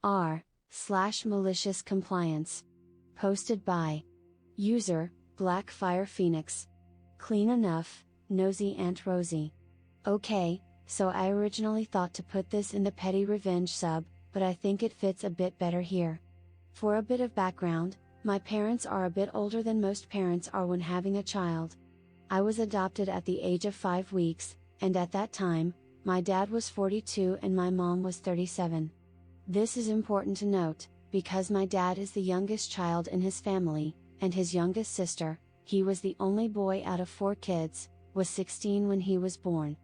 r/malicious compliance. Posted by user Blackfire Phoenix. Clean enough, Nosy Aunt Rosie. Okay, so I originally thought to put this in the petty revenge sub, but I think it fits a bit better here. For a bit of background, my parents are a bit older than most parents are when having a child. I was adopted at the age of 5 weeks, and at that time, my dad was 42 and my mom was 37. This is important to note, because my dad is the youngest child in his family, and his youngest sister, he was the only boy out of 4 kids, was 16 when he was born.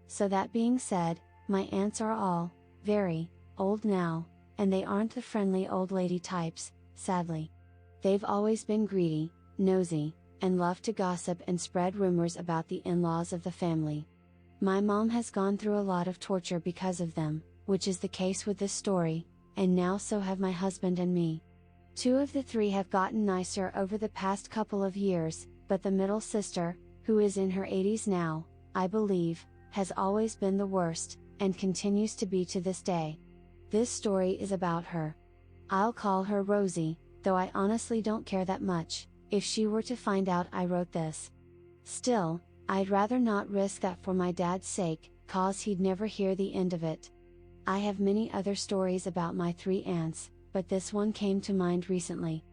So that being said, my aunts are all very old now, and they aren't the friendly old lady types, sadly. They've always been greedy, nosy, and love to gossip and spread rumors about the in-laws of the family. My mom has gone through a lot of torture because of them, which is the case with this story, and now so have my husband and me. 2 of the 3 have gotten nicer over the past couple of years, but the middle sister, who is in her 80s now, I believe, has always been the worst, and continues to be to this day. This story is about her. I'll call her Rosie, though I honestly don't care that much, if she were to find out I wrote this. Still, I'd rather not risk that for my dad's sake, cause he'd never hear the end of it. I have many other stories about my 3 aunts, but this one came to mind recently.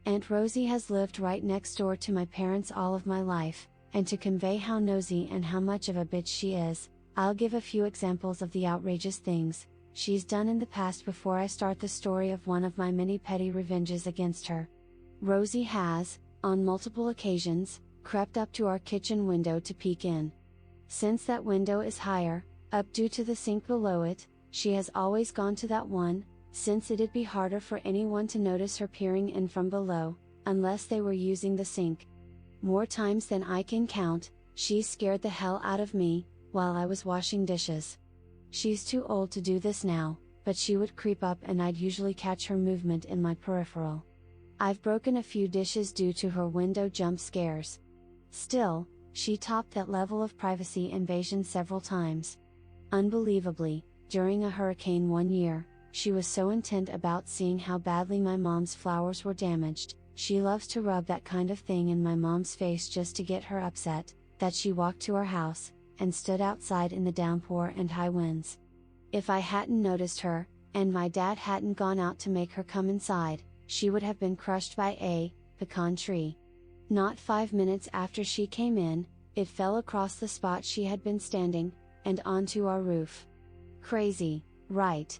Aunt Rosie has lived right next door to my parents all of my life, and to convey how nosy and how much of a bitch she is, I'll give a few examples of the outrageous things she's done in the past before I start the story of one of my many petty revenges against her. Rosie has, on multiple occasions, crept up to our kitchen window to peek in. Since that window is higher up due to the sink below it, she has always gone to that one, since it'd be harder for anyone to notice her peering in from below, unless they were using the sink. More times than I can count, she scared the hell out of me, while I was washing dishes. She's too old to do this now, but she would creep up and I'd usually catch her movement in my peripheral. I've broken a few dishes due to her window jump scares. Still, she topped that level of privacy invasion several times. Unbelievably, during a hurricane one year, she was so intent about seeing how badly my mom's flowers were damaged, she loves to rub that kind of thing in my mom's face just to get her upset, that she walked to our house, and stood outside in the downpour and high winds. If I hadn't noticed her, and my dad hadn't gone out to make her come inside, she would have been crushed by a pecan tree. Not 5 minutes after she came in, it fell across the spot she had been standing, and onto our roof. Crazy, right?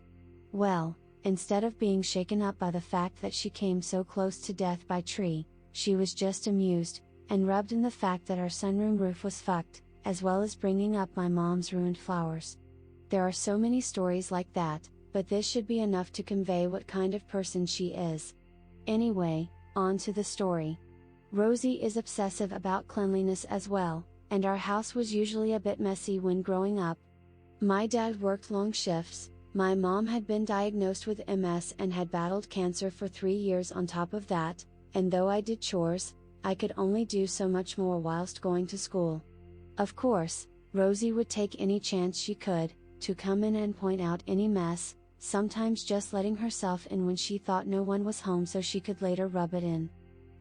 Well, instead of being shaken up by the fact that she came so close to death by tree, she was just amused, and rubbed in the fact that our sunroom roof was fucked, as well as bringing up my mom's ruined flowers. There are so many stories like that, but this should be enough to convey what kind of person she is. Anyway, on to the story. Rosie is obsessive about cleanliness as well, and our house was usually a bit messy when growing up. My dad worked long shifts, my mom had been diagnosed with MS and had battled cancer for 3 years on top of that, and though I did chores, I could only do so much more whilst going to school. Of course, Rosie would take any chance she could, to come in and point out any mess, sometimes just letting herself in when she thought no one was home so she could later rub it in.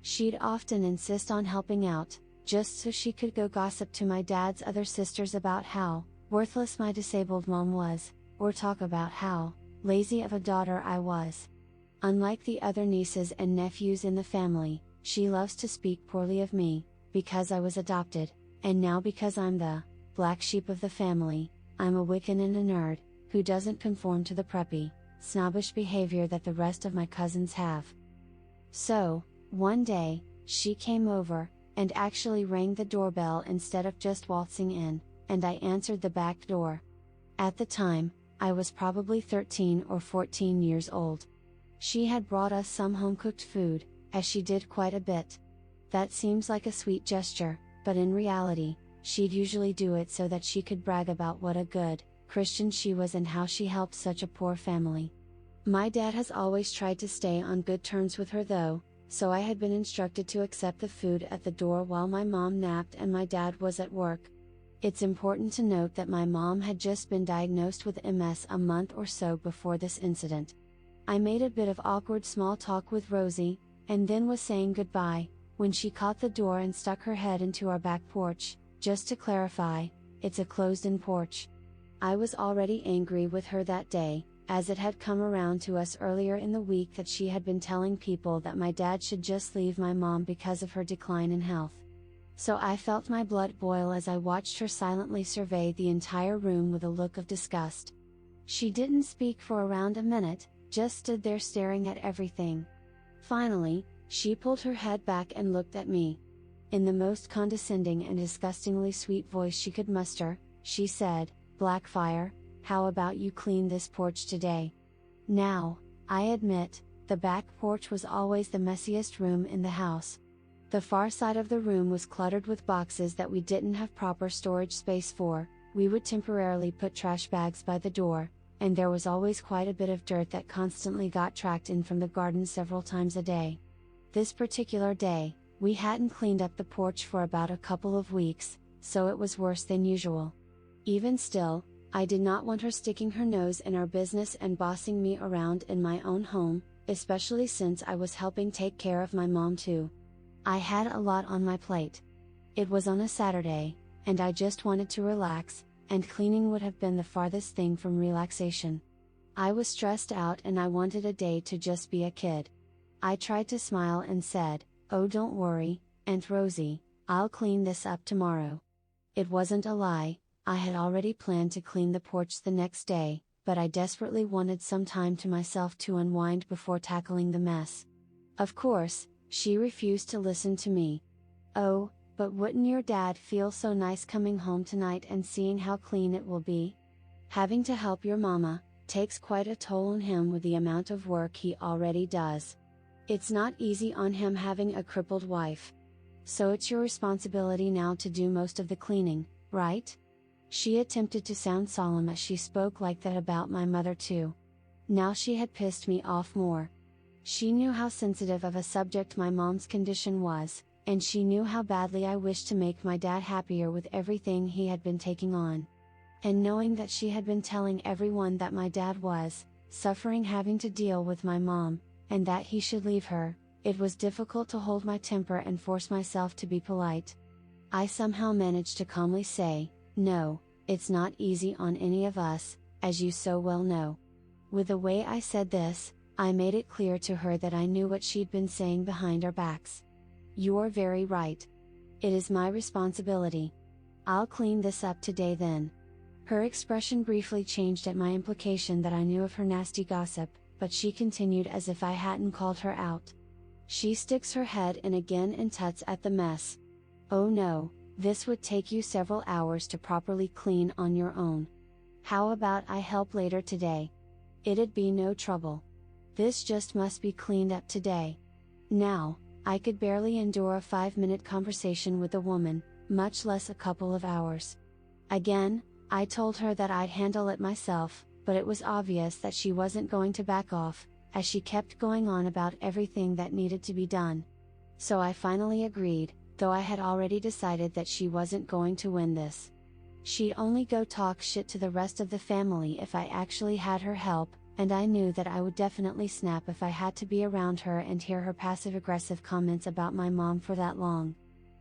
She'd often insist on helping out, just so she could go gossip to my dad's other sisters about how worthless my disabled mom was, or talk about how lazy of a daughter I was. Unlike the other nieces and nephews in the family, she loves to speak poorly of me, because I was adopted, and now because I'm the black sheep of the family. I'm a Wiccan and a nerd, who doesn't conform to the preppy, snobbish behavior that the rest of my cousins have. So, one day, she came over, and actually rang the doorbell instead of just waltzing in, and I answered the back door. At the time, I was probably 13 or 14 years old. She had brought us some home-cooked food, as she did quite a bit. That seems like a sweet gesture, but in reality, she'd usually do it so that she could brag about what a good Christian she was and how she helped such a poor family. My dad has always tried to stay on good terms with her though, so I had been instructed to accept the food at the door while my mom napped and my dad was at work. It's important to note that my mom had just been diagnosed with MS a month or so before this incident. I made a bit of awkward small talk with Rosie, and then was saying goodbye, when she caught the door and stuck her head into our back porch. Just to clarify, it's a closed-in porch. I was already angry with her that day, as it had come around to us earlier in the week that she had been telling people that my dad should just leave my mom because of her decline in health. So I felt my blood boil as I watched her silently survey the entire room with a look of disgust. She didn't speak for around a minute, just stood there staring at everything. Finally, she pulled her head back and looked at me. In the most condescending and disgustingly sweet voice she could muster, she said, "Blackfire, how about you clean this porch today?" Now, I admit, the back porch was always the messiest room in the house. The far side of the room was cluttered with boxes that we didn't have proper storage space for. We would temporarily put trash bags by the door, and there was always quite a bit of dirt that constantly got tracked in from the garden several times a day. This particular day, we hadn't cleaned up the porch for about a couple of weeks, so it was worse than usual. Even still, I did not want her sticking her nose in our business and bossing me around in my own home, especially since I was helping take care of my mom too. I had a lot on my plate. It was on a Saturday, and I just wanted to relax, and cleaning would have been the farthest thing from relaxation. I was stressed out and I wanted a day to just be a kid. I tried to smile and said, "Oh, don't worry, Aunt Rosie, I'll clean this up tomorrow." It wasn't a lie, I had already planned to clean the porch the next day, but I desperately wanted some time to myself to unwind before tackling the mess. Of course, she refused to listen to me. "Oh, but wouldn't your dad feel so nice coming home tonight and seeing how clean it will be? Having to help your mama takes quite a toll on him with the amount of work he already does. It's not easy on him having a crippled wife. So it's your responsibility now to do most of the cleaning, right?" She attempted to sound solemn as she spoke like that about my mother too. Now she had pissed me off more. She knew how sensitive of a subject my mom's condition was, and she knew how badly I wished to make my dad happier with everything he had been taking on. And knowing that she had been telling everyone that my dad was suffering having to deal with my mom, and that he should leave her, it was difficult to hold my temper and force myself to be polite. I somehow managed to calmly say, "No, it's not easy on any of us, as you so well know." With the way I said this, I made it clear to her that I knew what she'd been saying behind our backs. "You're very right. It is my responsibility. I'll clean this up today then." Her expression briefly changed at my implication that I knew of her nasty gossip, but she continued as if I hadn't called her out. She sticks her head in again and tuts at the mess. "Oh no, this would take you several hours to properly clean on your own. How about I help later today? It'd be no trouble. This just must be cleaned up today." Now, I could barely endure a 5-minute conversation with a woman, much less a couple of hours. Again, I told her that I'd handle it myself, but it was obvious that she wasn't going to back off, as she kept going on about everything that needed to be done. So I finally agreed, though I had already decided that she wasn't going to win this. She'd only go talk shit to the rest of the family if I actually had her help, and I knew that I would definitely snap if I had to be around her and hear her passive-aggressive comments about my mom for that long.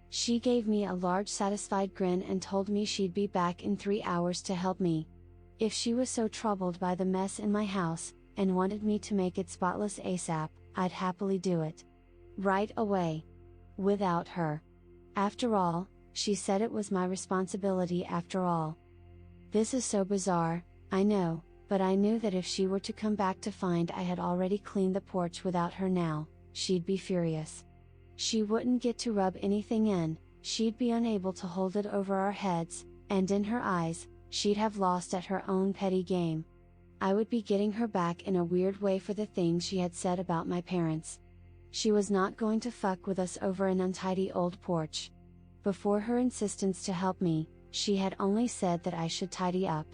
She gave me a large satisfied grin and told me she'd be back in 3 hours to help me. If she was so troubled by the mess in my house, and wanted me to make it spotless ASAP, I'd happily do it. Right away. Without her. After all, she said it was my responsibility after all. This is so bizarre, I know, but I knew that if she were to come back to find I had already cleaned the porch without her now, she'd be furious. She wouldn't get to rub anything in, she'd be unable to hold it over our heads, and in her eyes, she'd have lost at her own petty game. I would be getting her back in a weird way for the things she had said about my parents. She was not going to fuck with us over an untidy old porch. Before her insistence to help me, she had only said that I should tidy up.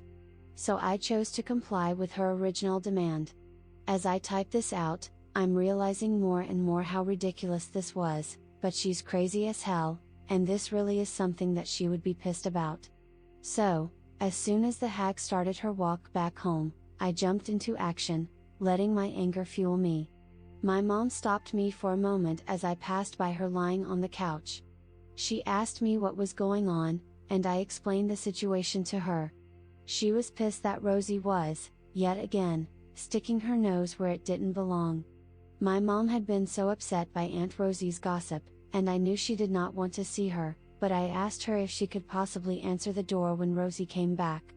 So I chose to comply with her original demand. As I type this out, I'm realizing more and more how ridiculous this was, but she's crazy as hell, and this really is something that she would be pissed about. So, as soon as the hag started her walk back home, I jumped into action, letting my anger fuel me. My mom stopped me for a moment as I passed by her lying on the couch. She asked me what was going on, and I explained the situation to her. She was pissed that Rosie was, yet again, sticking her nose where it didn't belong. My mom had been so upset by Aunt Rosie's gossip, and I knew she did not want to see her, but I asked her if she could possibly answer the door when Rosie came back.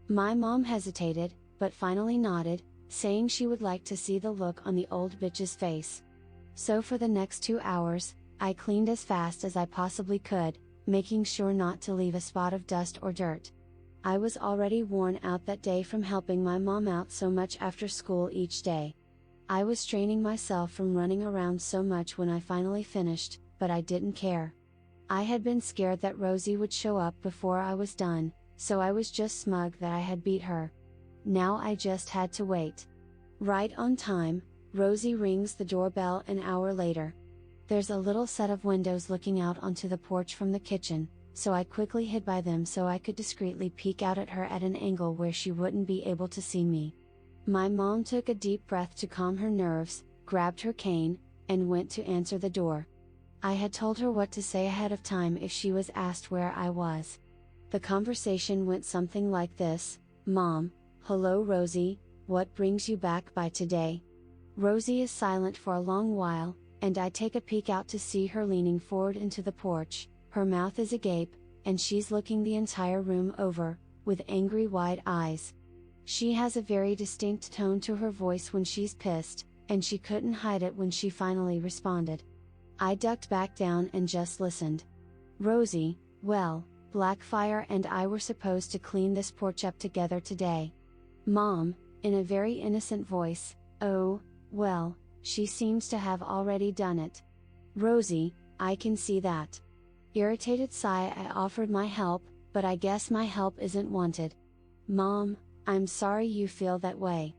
My mom hesitated, but finally nodded, saying she would like to see the look on the old bitch's face. So for the next 2 hours, I cleaned as fast as I possibly could, making sure not to leave a spot of dust or dirt. I was already worn out that day from helping my mom out so much after school each day. I was straining myself from running around so much when I finally finished, but I didn't care. I had been scared that Rosie would show up before I was done, so I was just smug that I had beat her. Now I just had to wait. Right on time, Rosie rings the doorbell an hour later. There's a little set of windows looking out onto the porch from the kitchen, so I quickly hid by them so I could discreetly peek out at her at an angle where she wouldn't be able to see me. My mom took a deep breath to calm her nerves, grabbed her cane, and went to answer the door. I had told her what to say ahead of time if she was asked where I was. The conversation went something like this: "Mom, hello Rosie, what brings you back by today?" Rosie is silent for a long while, and I take a peek out to see her leaning forward into the porch. Her mouth is agape, and she's looking the entire room over, with angry wide eyes. She has a very distinct tone to her voice when she's pissed, and she couldn't hide it when she finally responded. I ducked back down and just listened. "Rosie, well, Blackfire and I were supposed to clean this porch up together today." Mom, in a very innocent voice, "Oh, well, she seems to have already done it." "Rosie, I can see that." Irritated sigh, I offered my help, but I guess my help isn't wanted. "Mom, I'm sorry you feel that way.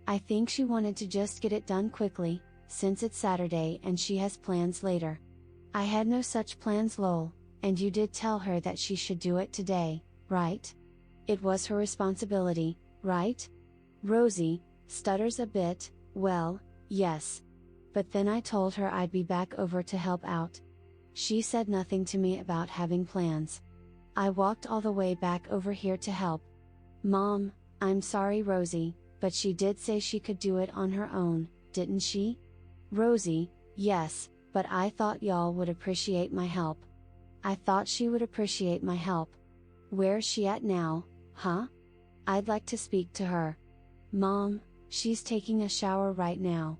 I think she wanted to just get it done quickly, since it's Saturday and she has plans later." "I had no such plans lol, and you did tell her that she should do it today, right? It was her responsibility, right?" Rosie stutters a bit, "Well, yes. But then I told her I'd be back over to help out. She said nothing to me about having plans. I walked all the way back over here to help." "Mom, I'm sorry Rosie, but she did say she could do it on her own, didn't she?" Rosie, "Yes, but I thought y'all would appreciate my help." "I thought she would appreciate my help. Where's she at now, huh? I'd like to speak to her." "Mom, she's taking a shower right now.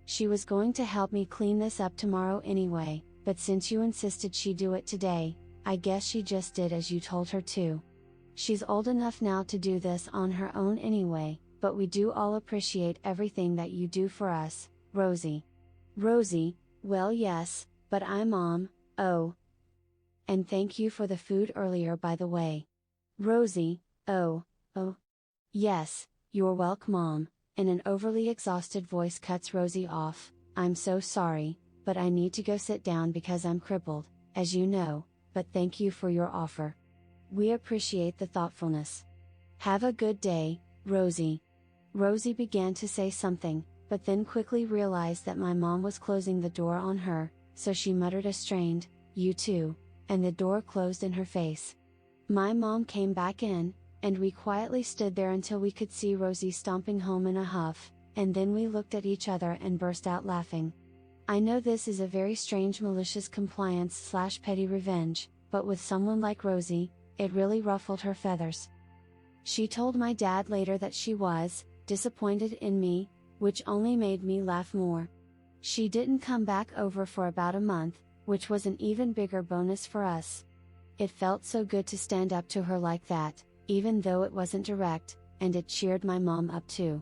She was going to help me clean this up tomorrow anyway, but since you insisted she do it today, I guess she just did as you told her to. She's old enough now to do this on her own anyway, but we do all appreciate everything that you do for us, Rosie." Rosie, "Well yes, but I'm Mom, oh. And thank you for the food earlier by the way." Rosie, "Oh. Yes, you're welcome Mom," and an overly exhausted voice cuts Rosie off. "I'm so sorry, but I need to go sit down because I'm crippled, as you know, but thank you for your offer. We appreciate the thoughtfulness. Have a good day, Rosie." Rosie began to say something, but then quickly realized that my mom was closing the door on her, so she muttered a strained, "You too," and the door closed in her face. My mom came back in, and we quietly stood there until we could see Rosie stomping home in a huff, and then we looked at each other and burst out laughing. I know this is a very strange malicious compliance / petty revenge, but with someone like Rosie, it really ruffled her feathers. She told my dad later that she was disappointed in me, which only made me laugh more. She didn't come back over for about a month, which was an even bigger bonus for us. It felt so good to stand up to her like that, even though it wasn't direct, and it cheered my mom up too.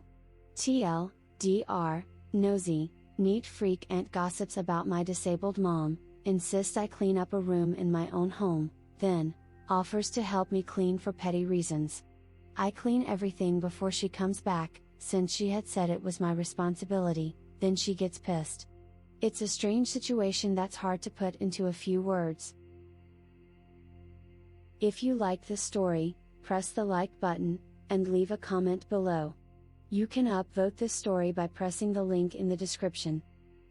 TLDR, Nosy, neat freak aunt gossips about my disabled mom, insists I clean up a room in my own home, then offers to help me clean for petty reasons. I clean everything before she comes back, since she had said it was my responsibility, then she gets pissed. It's a strange situation that's hard to put into a few words. If you like this story, press the like button, and leave a comment below. You can upvote this story by pressing the link in the description.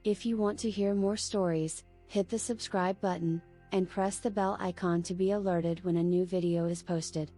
If you want to hear more stories, hit the subscribe button, and press the bell icon to be alerted when a new video is posted.